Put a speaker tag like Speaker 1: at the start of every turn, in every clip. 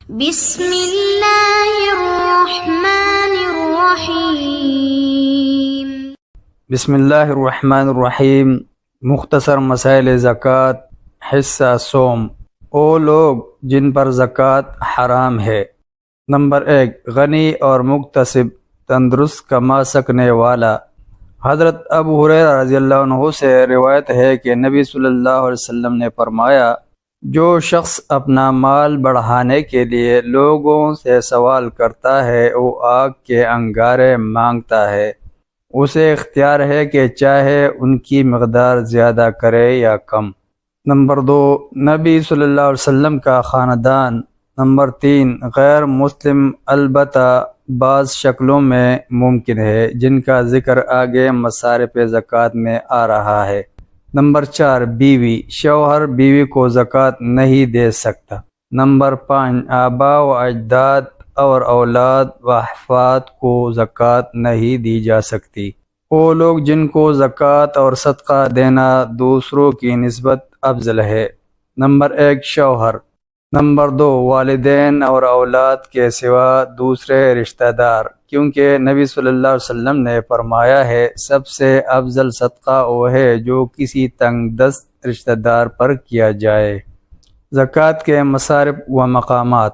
Speaker 1: بسم اللہ الرحمن الرحیم۔
Speaker 2: بسم اللہ الرحمن الرحیم۔ مختصر مسائل زکوٰۃ، حصہ سوم۔ وہ لوگ جن پر زکوٰۃ حرام ہے۔ نمبر 1، غنی اور مکتسب، تندرست کما سکنے والا۔ حضرت ابو ہریرہ رضی اللہ عنہ سے روایت ہے کہ نبی صلی اللہ علیہ وسلم نے فرمایا، جو شخص اپنا مال بڑھانے کے لیے لوگوں سے سوال کرتا ہے، وہ آگ کے انگارے مانگتا ہے۔ اسے اختیار ہے کہ چاہے ان کی مقدار زیادہ کرے یا کم۔ نمبر 2، نبی صلی اللہ علیہ وسلم کا خاندان۔ نمبر 3، غیر مسلم البتہ بعض شکلوں میں ممکن ہے، جن کا ذکر آگے مصارف زکوٰۃ میں آ رہا ہے۔ نمبر 4، بیوی۔ شوہر بیوی کو زکوٰۃ نہیں دے سکتا۔ نمبر 5، آباء و اجداد اور اولاد و احفاد کو زکوٰۃ نہیں دی جا سکتی۔ وہ لوگ جن کو زکوٰۃ اور صدقہ دینا دوسروں کی نسبت افضل ہے۔ نمبر 1، شوہر۔ نمبر 2، والدین اور اولاد کے سوا دوسرے رشتہ دار، کیونکہ نبی صلی اللہ علیہ وسلم نے فرمایا ہے، سب سے افضل صدقہ وہ ہے جو کسی تنگ دست رشتہ دار پر کیا جائے۔ زکوٰۃ کے مصارف و مقامات۔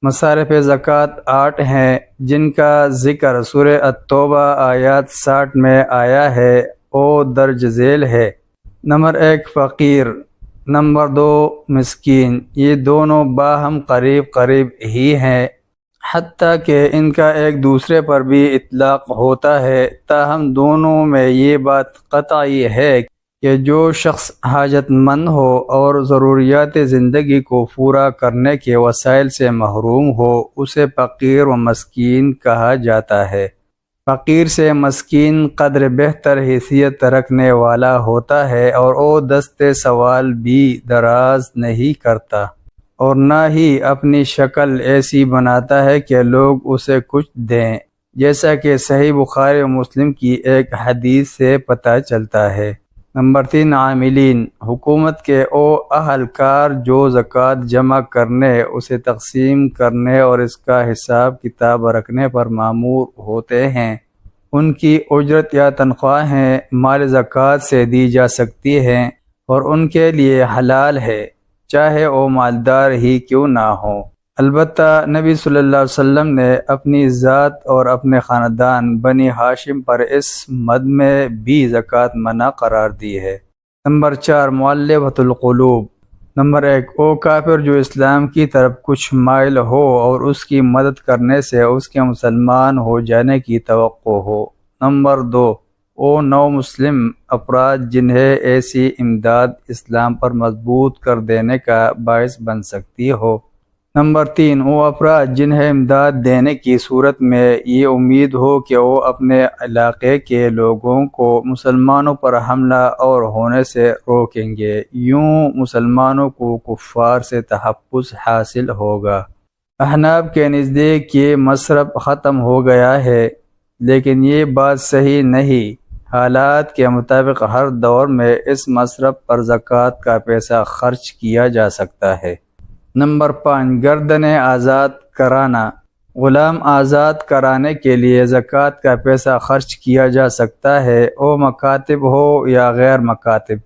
Speaker 2: مصارف زکوٰۃ 8 ہیں، جن کا ذکر سورہ التوبہ آیات 60 میں آیا ہے، وہ درج ذیل ہے۔ نمبر 1، فقیر۔ نمبر 2، مسکین۔ یہ دونوں باہم قریب ہی ہیں، حتیٰ کہ ان کا ایک دوسرے پر بھی اطلاق ہوتا ہے، تاہم دونوں میں یہ بات قطعی ہے کہ جو شخص حاجت مند ہو اور ضروریات زندگی کو پورا کرنے کے وسائل سے محروم ہو، اسے فقیر و مسکین کہا جاتا ہے۔ فقیر سے مسکین قدر بہتر حیثیت رکھنے والا ہوتا ہے، اور وہ دست سوال بھی دراز نہیں کرتا، اور نہ ہی اپنی شکل ایسی بناتا ہے کہ لوگ اسے کچھ دیں، جیسا کہ صحیح بخاری و مسلم کی ایک حدیث سے پتہ چلتا ہے۔ نمبر 3، عاملین۔ حکومت کے وہ اہلکار جو زکوٰۃ جمع کرنے، اسے تقسیم کرنے اور اس کا حساب کتاب رکھنے پر مامور ہوتے ہیں۔ ان کی اجرت یا تنخواہیں مال زکوٰۃ سے دی جا سکتی ہیں، اور ان کے لیے حلال ہے، چاہے وہ مالدار ہی کیوں نہ ہوں۔ البتہ نبی صلی اللہ علیہ وسلم نے اپنی ذات اور اپنے خاندان بنی ہاشم پر اس مد میں بھی زکوٰۃ منع قرار دی ہے۔ نمبر 4، مؤلفۃ القلوب۔ نمبر 1، وہ کافر جو اسلام کی طرف کچھ مائل ہو اور اس کی مدد کرنے سے اس کے مسلمان ہو جانے کی توقع ہو۔ نمبر 2، وہ نو مسلم افراد جنہیں ایسی امداد اسلام پر مضبوط کر دینے کا باعث بن سکتی ہو۔ نمبر 3، وہ افراد جنہیں امداد دینے کی صورت میں یہ امید ہو کہ وہ اپنے علاقے کے لوگوں کو مسلمانوں پر حملہ اور ہونے سے روکیں گے، یوں مسلمانوں کو کفار سے تحفظ حاصل ہوگا۔ احناف کے نزدیک یہ مصرف ختم ہو گیا ہے، لیکن یہ بات صحیح نہیں۔ حالات کے مطابق ہر دور میں اس مصرف پر زکوٰۃ کا پیسہ خرچ کیا جا سکتا ہے۔ نمبر 5، گردنیں آزاد کرانا۔ غلام آزاد کرانے کے لیے زکوٰۃ کا پیسہ خرچ کیا جا سکتا ہے، وہ مکاتب ہو یا غیر مکاتب۔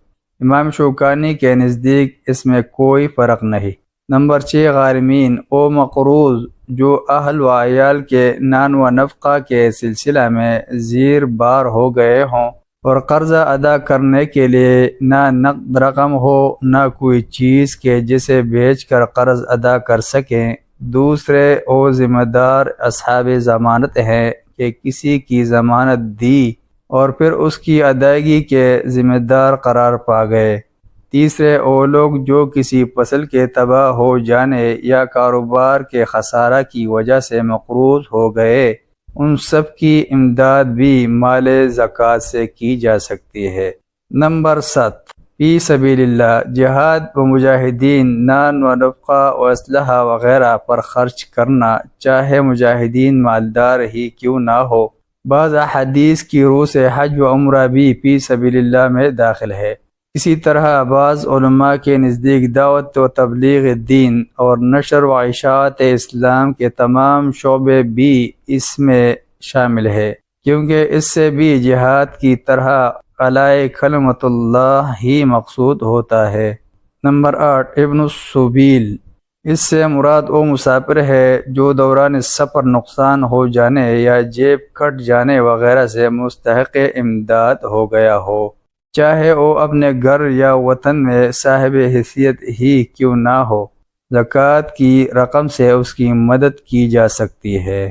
Speaker 2: امام شوکانی کے نزدیک اس میں کوئی فرق نہیں۔ نمبر 6، غارمین۔ وہ مقروض جو اہل و عیال کے نان و نفقہ کے سلسلہ میں زیر بار ہو گئے ہوں، اور قرضہ ادا کرنے کے لیے نہ نقد رقم ہو نہ کوئی چیز کہ جسے بیچ کر قرض ادا کر سکیں۔ دوسرے وہ ذمہ دار اصحاب ضمانت ہیں کہ کسی کی ضمانت دی اور پھر اس کی ادائیگی کے ذمہ دار قرار پا گئے۔ تیسرے وہ لوگ جو کسی فصل کے تباہ ہو جانے یا کاروبار کے خسارہ کی وجہ سے مقروض ہو گئے، ان سب کی امداد بھی مال زکوٰۃ سے کی جا سکتی ہے۔ نمبر 7، فی سبیل اللہ۔ جہاد و مجاہدین نان و نفقہ و اسلحہ وغیرہ پر خرچ کرنا، چاہے مجاہدین مالدار ہی کیوں نہ ہو۔ بعض احادیث کی روح سے حج و عمرہ بھی فی سبیل اللہ میں داخل ہے۔ اسی طرح بعض علماء کے نزدیک دعوت و تبلیغ دین اور نشر و اشاعت اسلام کے تمام شعبے بھی اس میں شامل ہے، کیونکہ اس سے بھی جہاد کی طرح علیٰ کلمۃ اللہ ہی مقصود ہوتا ہے۔ نمبر 8، ابن السبیل۔ اس سے مراد وہ مسافر ہے جو دوران سفر نقصان ہو جانے یا جیب کٹ جانے وغیرہ سے مستحق امداد ہو گیا ہو، چاہے وہ اپنے گھر یا وطن میں صاحب حیثیت ہی کیوں نہ ہو۔ زکوٰۃ کی رقم سے اس کی مدد کی جا سکتی ہے۔